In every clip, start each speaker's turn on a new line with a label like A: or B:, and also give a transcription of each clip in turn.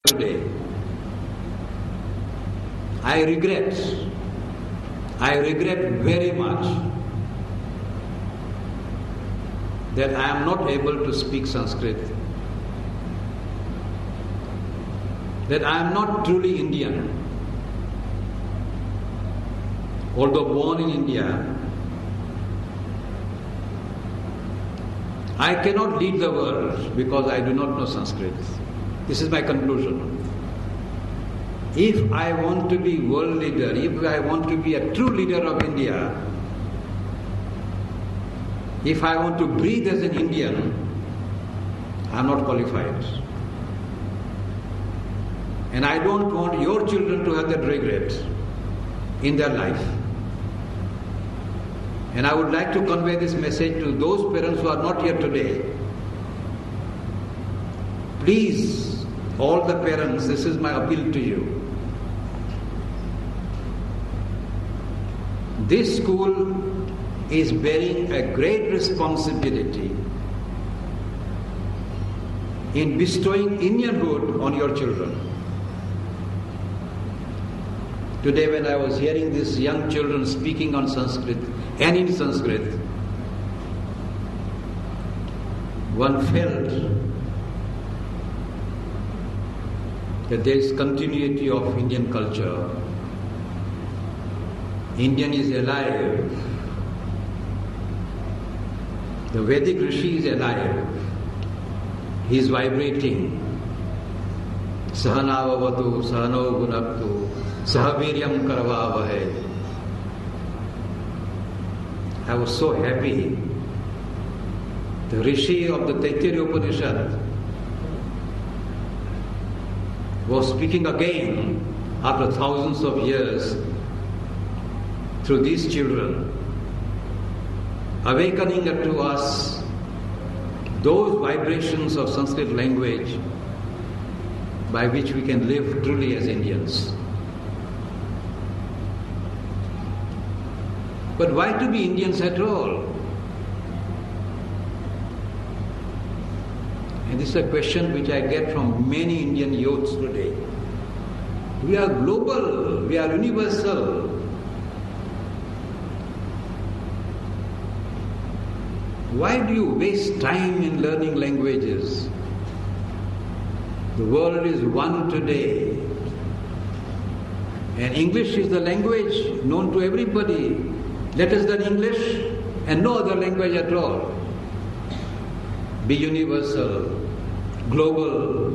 A: today. I regret very much that I am not able to speak Sanskrit, that I am not truly Indian. Although born in India, I cannot lead the world because I do not know Sanskrit. This is my conclusion. If I want to be world leader, if I want to be a true leader of India, if I want to breathe as an Indian, I am not qualified. And I don't want your children to have that regret in their life. And I would like to convey this message to those parents who are not here today. Please, all the parents, this is my appeal to you. This school is bearing a great responsibility in bestowing Indianhood on your children. Today when I was hearing these young children speaking on Sanskrit and in Sanskrit, one felt that there is continuity of Indian culture. Indian is alive. The Vedic Rishi is alive. He is vibrating. Sahanavavatu, sahano gunaktu, sahaviryam karavavahe. I was so happy. The Rishi of the Taittiriya Upanishad was speaking again after thousands of years through these children, awakening to us those vibrations of Sanskrit language by which we can live truly as Indians. But why to be Indians at all? And this is a question which I get from many Indian youths today. We are global, we are universal. Why do you waste time in learning languages? The world is one today. And English is the language known to everybody. Let us learn English and no other language at all. Be universal, global,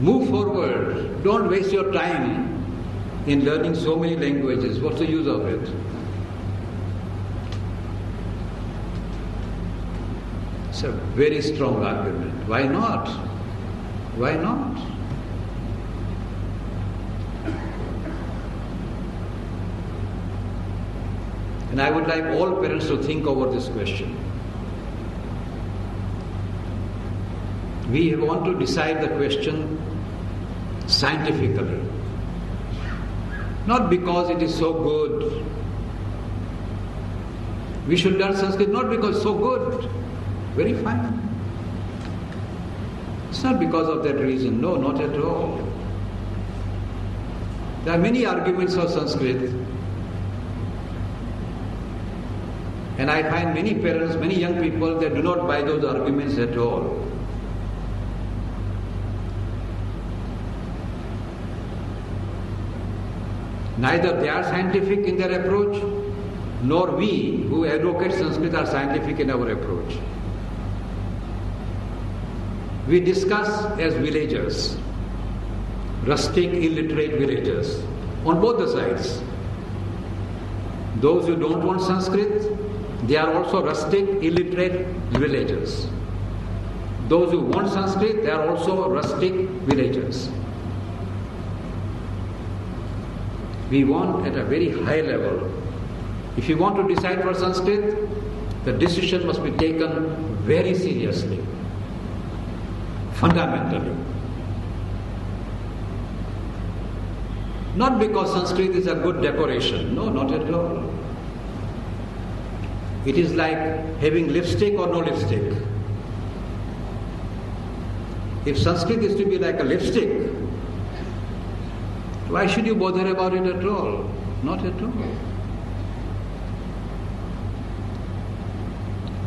A: move forward. Don't waste your time in learning so many languages. What's the use of it? It's a very strong argument. Why not? Why not? And I would like all parents to think over this question. We want to decide the question scientifically. Not because it is so good. We should learn Sanskrit not because it's so good. Very fine. It's not because of that reason. No, not at all. There are many arguments for Sanskrit. And I find many parents, many young people, they do not buy those arguments at all. Neither they are scientific in their approach, nor we who advocate Sanskrit are scientific in our approach. We discuss as villagers, rustic, illiterate villagers, on both the sides. Those who don't want Sanskrit, they are also rustic, illiterate villagers. Those who want Sanskrit, they are also rustic villagers. We want at a very high level. If you want to decide for Sanskrit, the decision must be taken very seriously, fundamentally. Not because Sanskrit is a good decoration. No, not at all. It is like having lipstick or no lipstick. If Sanskrit is to be like a lipstick, why should you bother about it at all? Not at all.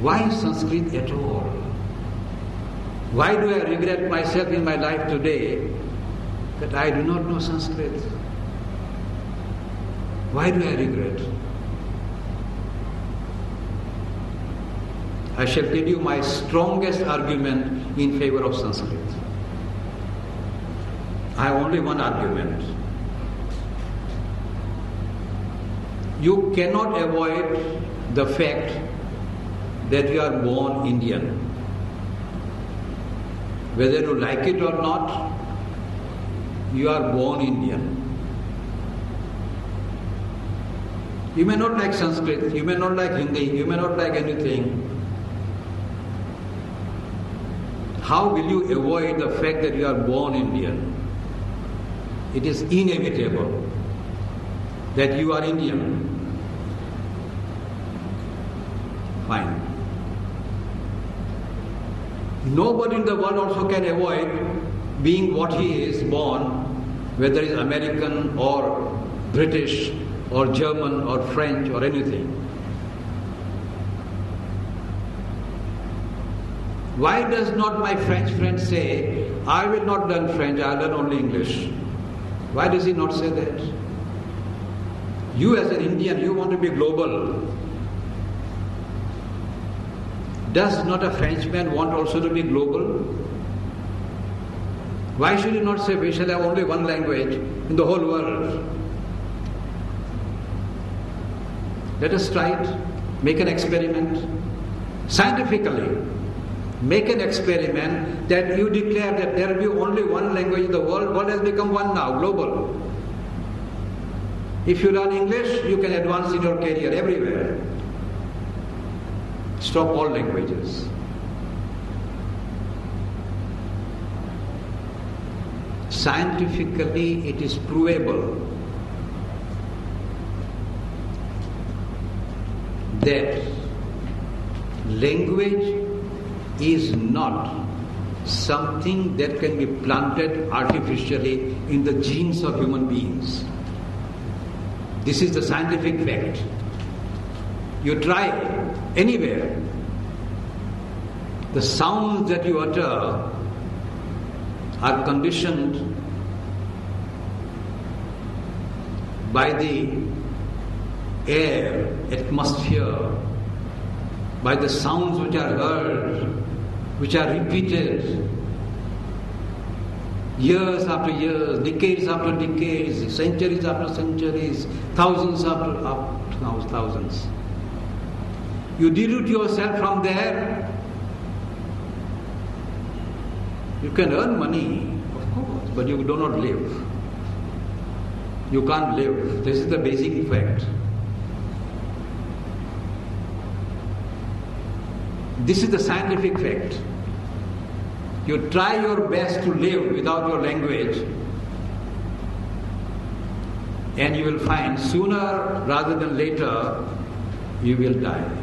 A: Why Sanskrit at all? Why do I regret myself in my life today that I do not know Sanskrit? Why do I regret? I shall tell you my strongest argument in favor of Sanskrit. I have only one argument. You cannot avoid the fact that you are born Indian. Whether you like it or not, you are born Indian. You may not like Sanskrit, you may not like Hindi, you may not like anything. How will you avoid the fact that you are born Indian? It is inevitable that you are Indian. Fine. Nobody in the world also can avoid being what he is born, whether he is American or British or German or French or anything. Why does not my French friend say, I will not learn French, I will learn only English? Why does he not say that? You as an Indian, you want to be global. Does not a Frenchman want also to be global? Why should he not say, we shall have only one language in the whole world? Let us try it. Make an experiment. Scientifically, make an experiment that you declare that there will be only one language in the world. World has become one now, global. If you learn English, you can advance in your career everywhere. Stop all languages. Scientifically, it is provable that language is not something that can be planted artificially in the genes of human beings. This is the scientific fact. You try anywhere, the sounds that you utter are conditioned by the air, atmosphere, by the sounds which are heard, which are repeated years after years, decades after decades, centuries after centuries, thousands after thousands. You deroot yourself from there. You can earn money, of course, but you do not live. You can't live. This is the basic fact. This is the scientific fact. You try your best to live without your language, and you will find sooner rather than later you will die.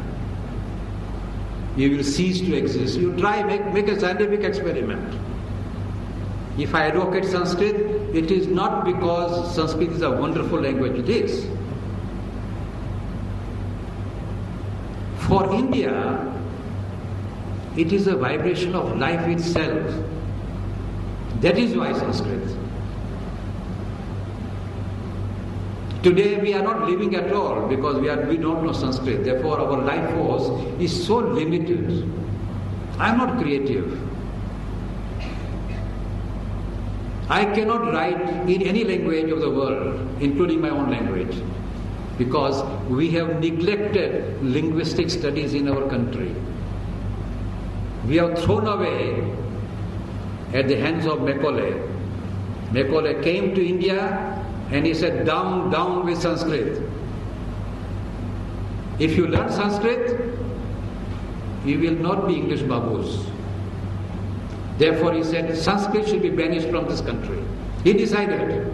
A: You will cease to exist. You try, make a scientific experiment. If I advocate Sanskrit, it is not because Sanskrit is a wonderful language. It is. For India, it is a vibration of life itself. That is why Sanskrit. Today we are not living at all because we don't know Sanskrit. Therefore our life force is so limited. I am not creative. I cannot write in any language of the world, including my own language, because we have neglected linguistic studies in our country. We have thrown away at the hands of Macaulay. Macaulay came to India and he said, down, down with Sanskrit. If you learn Sanskrit, you will not be English babus. Therefore he said, Sanskrit should be banished from this country. He decided.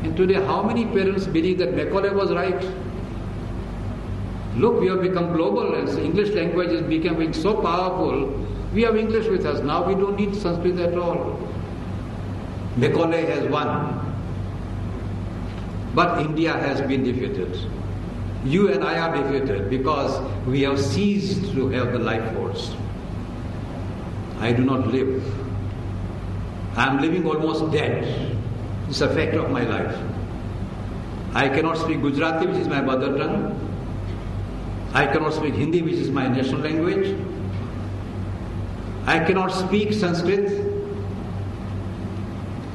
A: And today how many parents believe that Macaulay was right? Look, we have become global and English language is becoming so powerful We have English with us now, we don't need Sanskrit at all. Macaulay has won. But India has been defeated. You and I are defeated because we have ceased to have the life force. I do not live. I am living almost dead. It's a fact of my life. I cannot speak Gujarati, which is my mother tongue. I cannot speak Hindi, which is my national language. I cannot speak Sanskrit,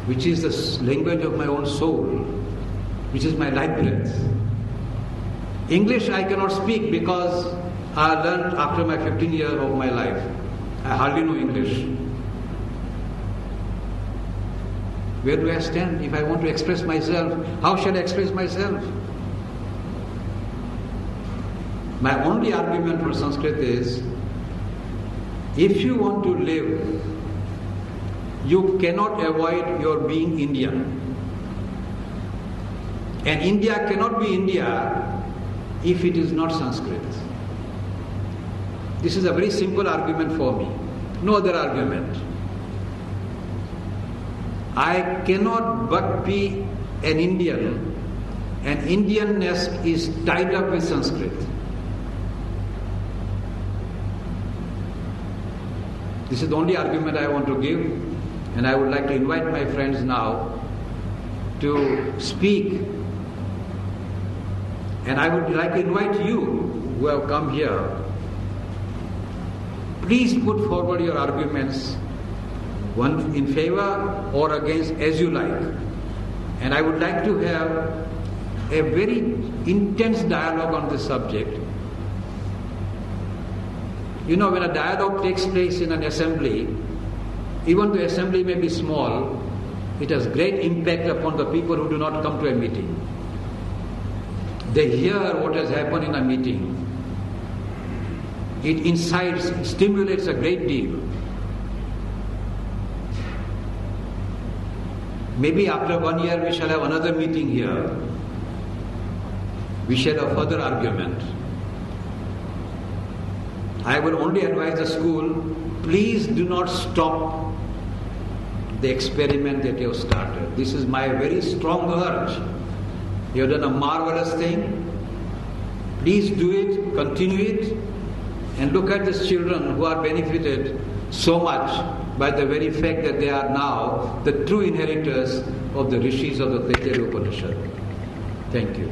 A: which is the language of my own soul, which is my life breath. English I cannot speak because I learned after my 15 years of my life. I hardly know English. Where do I stand? If I want to express myself, how shall I express myself? My only argument for Sanskrit is, if you want to live, you cannot avoid your being Indian. And India cannot be India if it is not Sanskrit. This is a very simple argument for me. No other argument. I cannot but be an Indian, and Indianness is tied up with Sanskrit. This is the only argument I want to give, and I would like to invite my friends now to speak. And I would like to invite you who have come here, please put forward your arguments, one in favor or against, as you like. And I would like to have a very intense dialogue on this subject. You know, when a dialogue takes place in an assembly, even though assembly may be small, it has great impact upon the people who do not come to a meeting. They hear what has happened in a meeting. It incites, stimulates a great deal. Maybe after 1 year we shall have another meeting here. We shall have further argument. I will only advise the school, please do not stop the experiment that you have started. This is my very strong urge. You have done a marvelous thing. Please do it, continue it, and look at these children who are benefited so much by the very fact that they are now the true inheritors of the rishis of the Taittiriya Upanishad. Thank you.